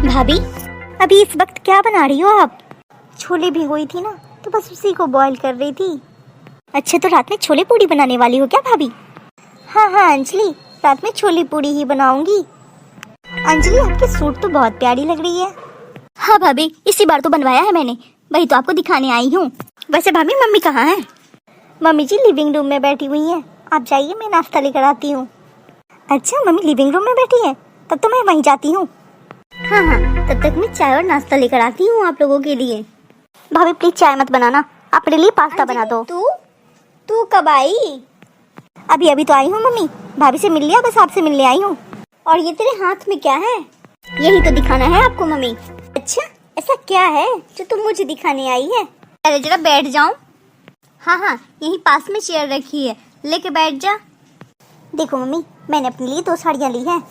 भाभी, अभी इस वक्त क्या बना रही हो आप? छोले भिगोई थी ना, तो बस उसी को बॉईल कर रही थी। अच्छा, तो रात में छोले पूड़ी बनाने वाली हो क्या भाभी? हाँ हाँ अंजलि, रात में छोले पूड़ी ही बनाऊंगी। अंजलि, आपकी सूट तो बहुत प्यारी लग रही है। हाँ भाभी, इसी बार तो बनवाया है मैंने, वही तो आपको दिखाने आई हूँ। वैसे भाभी, मम्मी कहाँ है? मम्मी जी लिविंग रूम में बैठी हुई हैं। आप जाइए, मैं नाश्ता लेकर आती हूँ। अच्छा, मम्मी लिविंग रूम में बैठी है, तब तो मैं वहीं जाती हूँ। हाँ हाँ, तब तक मैं चाय और नाश्ता लेकर आती हूँ आप लोगों के लिए। भाभी प्लीज चाय मत बनाना, आप मेरे लिए पास्ता बना दो। तू कब आई? अभी अभी तो आई हूँ मम्मी, भाभी से मिल लिया, बस आपसे मिलने आई हूँ। और ये तेरे हाथ में क्या है? यही तो दिखाना है आपको मम्मी। अच्छा, ऐसा क्या है जो तुम मुझे दिखाने आई है? अरे जरा बैठ जाऊं। हाँ हाँ, यहीं पास में चेयर रखी है, लेके बैठ जा। देखो मम्मी, मैंने अपने लिए 2 साड़ियाँ ली हैं।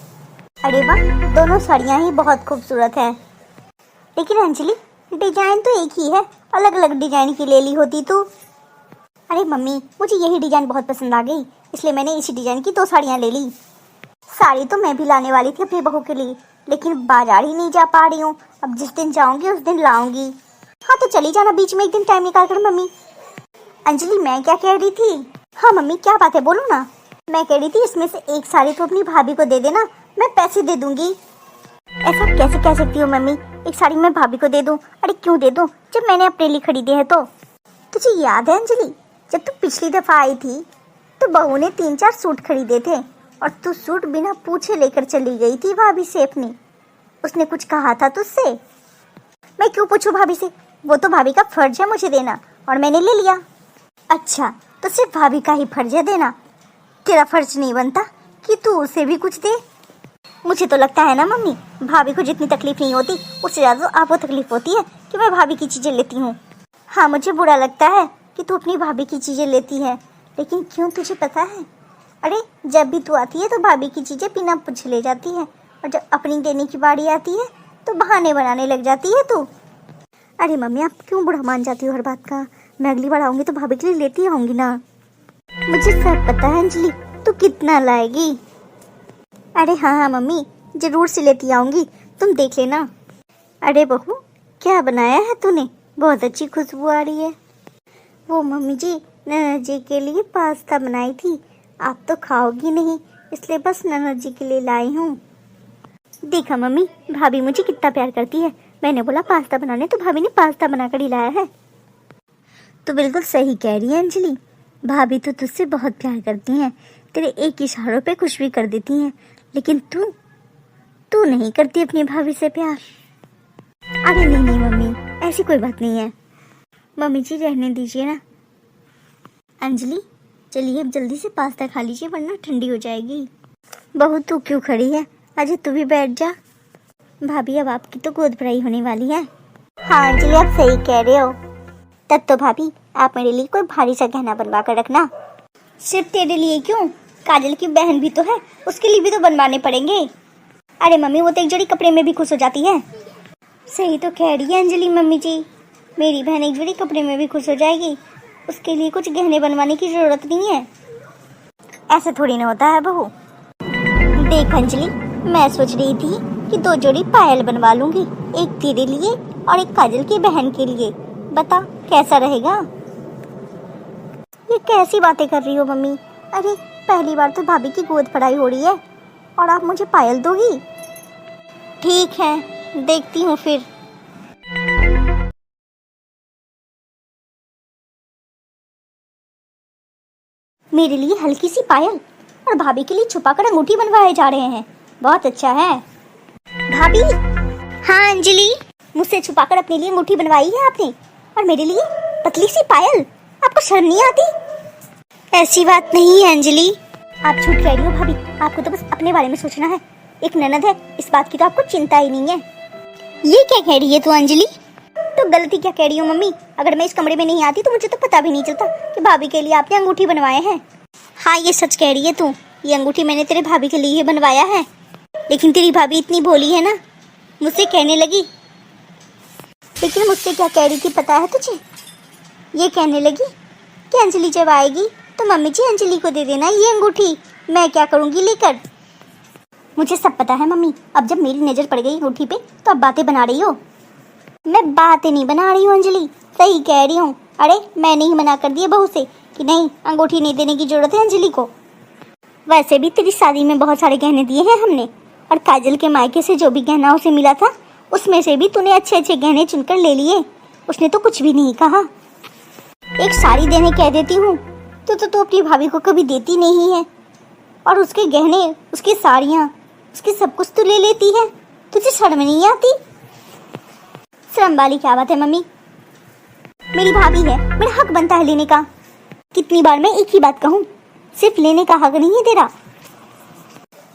अरे वाह, दोनों साड़ियाँ ही बहुत खूबसूरत है। लेकिन अंजलि, डिजाइन तो एक ही है, अलग अलग डिजाइन की ले ली होती तू। अरे मम्मी, मुझे यही डिजाइन बहुत पसंद आ गई, इसलिए मैंने इसी डिजाइन की 2 साड़ियाँ ले ली। साड़ी तो मैं भी लाने वाली थी अपनी बहू के लिए, लेकिन बाजार ही नहीं जा पा रही हूँ। अब जिस दिन जाऊंगी उस दिन लाऊंगी। हाँ तो चली जाना बीच में एक दिन टाइम निकाल कर मम्मी। अंजलि, मैं क्या कह रही थी? हाँ मम्मी, क्या बात है, बोलो ना। मैं कह रही थी इसमें से एक साड़ी तो अपनी भाभी को दे देना, मैं पैसे दे दूंगी। ऐसा कैसे कह सकती हो मम्मी, एक साड़ी मैं भाभी को दे दूं? अरे क्यों दे दूं, जब मैंने अपने लिए खरीदी है तो। तुझे याद है अंजलि, जब तू पिछली दफा आई थी तो बहू ने 3-4 सूट खरीदे थे और तू सूट बिना पूछे लेकर चली गई थी भाभी से अपनी। उसने कुछ कहा था तुझसे? मैं क्यों पूछूं भाभी से, वो तो भाभी का फर्ज है मुझे देना, और मैंने ले लिया। अच्छा, तो सिर्फ भाभी का ही फर्ज है देना, तेरा फर्ज नहीं बनता कि तू उसे भी कुछ दे? मुझे तो लगता है ना मम्मी, भाभी को जितनी तकलीफ नहीं होती उससे ज़्यादा आपको तकलीफ होती है कि मैं भाभी की चीज़ें लेती हूँ। हाँ, मुझे बुरा लगता है कि तू अपनी भाभी की चीज़ें लेती है, लेकिन क्यों तुझे पता है? अरे जब भी तू आती है तो भाभी की चीज़ें बिना पूछे ले जाती है, और जब अपनी देने की बारी आती है तो बहाने बनाने लग जाती है तू। अरे मम्मी, आप क्यों बुरा मान जाती हो हर बात का? मैं अगली बार आऊँगी तो भाभी के लिए लेती आऊँगी ना। मुझे सब पता है अंजलि, तू कितना लाएगी। अरे हाँ हाँ मम्मी, जरूर से लेती आऊँगी, तुम देख लेना। अरे बहू, क्या बनाया है तूने? बहुत अच्छी खुशबू आ रही है। वो मम्मी जी, नन्हा जी के लिए पास्ता बनाई थी, आप तो खाओगी नहीं, इसलिए बस नन्हा जी के लिए लाई हूँ। देखा मम्मी, भाभी मुझे कितना प्यार करती है। मैंने बोला पास्ता बनाने, तो भाभी ने पास्ता बनाकर ही लाया है। तो बिल्कुल सही कह रही है अंजलि, भाभी तो तुझसे बहुत प्यार करती हैं, तेरे एक इशारों पे खुश भी कर देती हैं, लेकिन तू नहीं करती अपनी भाभी से प्यार। अरे नहीं नहीं मम्मी, ऐसी कोई बात नहीं है। मम्मी जी रहने दीजिए ना। अंजलि, चलिए अब जल्दी से पास्ता खा लीजिए, वरना ठंडी हो जाएगी। बहू तू क्यों खड़ी है, अजय तू भी बैठ जा। भाभी, अब आपकी तो गोद भराई होने वाली है। हाँ अंजलि, आप सही कह रहे हो। तब तो भाभी, आप मेरे लिए कोई भारी सा गहना बनवा कर रखना। सिर्फ तेरे लिए क्यों, काजल की बहन भी तो है, उसके लिए भी तो बनवाने पड़ेंगे। अरे मम्मी, वो तो एक जोड़ी कपड़े में भी खुश हो जाती है। सही तो कह रही है अंजलि मम्मी जी, मेरी बहन एक जोड़ी कपड़े में भी खुश हो जाएगी, उसके लिए कुछ गहने बनवाने की जरूरत नहीं है। ऐसा थोड़ी ना होता है बहू। देख अंजलि, मैं सोच रही थी कि 2 जोड़ी पायल बनवा लूंगी, एक तेरे लिए और एक काजल की बहन के लिए। बता कैसा रहेगा? ये कैसी बातें कर रही हो मम्मी? अरे पहली बार तो भाभी की गोद भराई हो रही है और आप मुझे पायल दोगी? ठीक है, देखती हूँ फिर। मेरे लिए हल्की सी पायल और भाभी के लिए छुपाकर अंगूठी बनवाए जा रहे हैं, बहुत अच्छा है। भाभी। हाँ अंजलि, मुझसे छुपाकर अपने लिए अंगूठी बनवाई है आपने, और मेरे लिए पतली सी पायल। आपको शर्म नहीं आती? ऐसी बात नहीं है अंजलि, आप झूठ कह रही हो भाभी, आपको तो बस अपने बारे में सोचना है। एक ननद है, इस बात की तो आपको चिंता ही नहीं है। ये क्या कह रही है तू अंजलि? तो गलती क्या कह रही हो मम्मी, अगर मैं इस कमरे में नहीं आती तो मुझे तो पता भी नहीं चलता कि भाभी के लिए आपने अंगूठी बनवाए हैं। हाँ ये सच कह रही है तू, ये अंगूठी मैंने तेरे भाभी के लिए ही बनवाया है। लेकिन तेरी भाभी इतनी भोली है ना, मुझसे कहने लगी, लेकिन मुझसे क्या कह रही थी पता है तुझे? ये कहने लगी कि अंजलि जब आएगी तो मम्मी जी अंजलि को दे देना ये अंगूठी, मैं क्या करूँगी लेकर। मुझे सब पता है मम्मी। अब जब मेरी नज़र पड़ गई अंगूठी पे तो अब बातें बना रही हो। मैं बातें नहीं बना रही हूँ अंजलि, सही कह रही हूँ। अरे मैंने ही मना कर दिया बहू से कि नहीं, अंगूठी नहीं देने की जरूरत है अंजलि को। वैसे भी तेरी शादी में बहुत सारे गहने दिए हैं हमने, और काजल के मायके से जो भी गहना उसे मिला था उसमें से भी तूने अच्छे अच्छे गहने चुनकर ले लिए। उसने तो कुछ भी नहीं कहा। एक साड़ी देने कह देती हूँ तो अपनी भाभी को कभी देती नहीं है, और उसके गहने, उसकी साड़ियाँ, उसकी सब कुछ तो ले लेती है। तुझे शर्म नहीं आती? शर्म वाली क्या बात है मम्मी? मेरी भाभी है, मेरा हक बनता है लेने का। कितनी बार मैं एक ही बात कहूँ, सिर्फ लेने का हक नहीं है तेरा।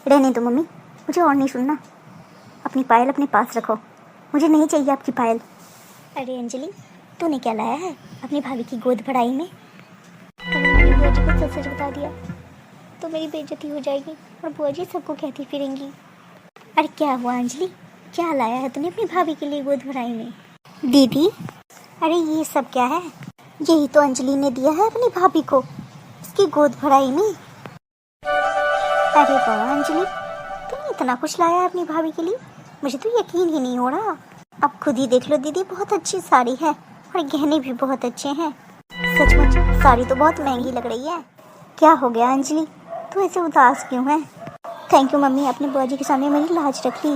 रहने दो मम्मी, मुझे और नहीं सुनना। अपनी पायल अपने पास रखो, मुझे नहीं चाहिए आपकी पायल। अरे अंजलि, तूने क्या लाया है अपनी भाभी की गोद भराई में? अगर मैंने बुआ जी को सच सच बता दिया तो मेरी बेइज्जती हो जाएगी और बुआ जी सबको कहती फिरेंगी। अरे क्या हुआ अंजलि, क्या लाया है तूने अपनी भाभी के लिए गोद भराई में? दीदी, अरे ये सब क्या है? यही तो अंजलि ने दिया है अपनी भाभी को उसकी गोद भराई में। अरे वाह अंजलि, तुमने इतना कुछ लाया है अपनी भाभी के लिए, मुझे तो यकीन ही नहीं हो रहा। अब खुद ही देख लो दीदी, बहुत अच्छी साड़ी है और गहने भी बहुत अच्छे हैं। सचमुच साड़ी तो बहुत महंगी लग रही है। क्या हो गया अंजलि, तू ऐसे उदास क्यों है? थैंक यू मम्मी, अपने बुआ जी के सामने मेरी लाज रख ली।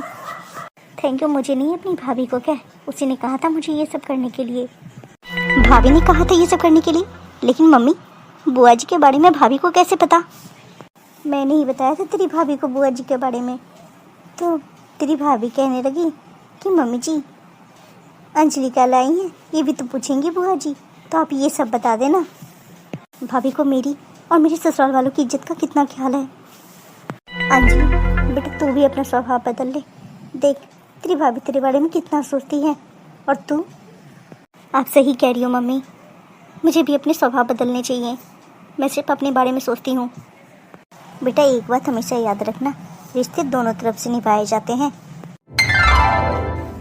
थैंक यू मुझे नहीं, अपनी भाभी को कह, उसी ने कहा था मुझे ये सब करने के लिए। भाभी ने कहा था ये सब करने के लिए? लेकिन मम्मी, बुआ जी के बारे में भाभी को कैसे पता? मैंने ही बताया था तेरी भाभी को बुआ जी के बारे में, तो तेरी भाभी कहने लगी कि मम्मी जी अंजलि क्या लाई है, ये भी तो पूछेंगी बुआ जी, तो आप ये सब बता देना। भाभी को मेरी और मेरे ससुराल वालों की इज्जत का कितना ख्याल है। अंजलि बेटा, तू भी अपना स्वभाव बदल ले। देख तेरी भाभी तेरे बारे में कितना सोचती है, और तू। आप सही कह रही हो मम्मी, मुझे भी अपने स्वभाव बदलने चाहिए। मैं सिर्फ अपने बारे में सोचती हूँ। बेटा एक बात हमेशा याद रखना, रिश्ते दोनों तरफ से निभाए जाते हैं।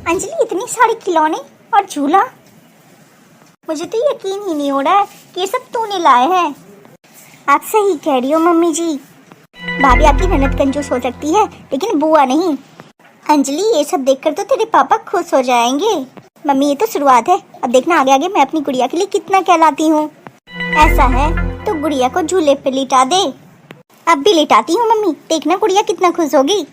अंजलि इतनी सारी खिलौने और झूला, मुझे तो यकीन ही नहीं हो रहा है कि ये सब तूने लाए हैं। आप सही कह रही हो मम्मी जी, भाभी आपकी ननद कंजूस हो सकती है लेकिन बुआ नहीं। अंजलि ये सब देखकर तो तेरे पापा खुश हो जाएंगे। मम्मी ये तो शुरुआत है, अब देखना आगे आगे मैं अपनी गुड़िया के लिए कितना क्या लाती हूँ। ऐसा है तो गुड़िया को झूले पे लिटा दे। अब भी लिटाती हूँ मम्मी, देखना गुड़िया कितना खुश होगी।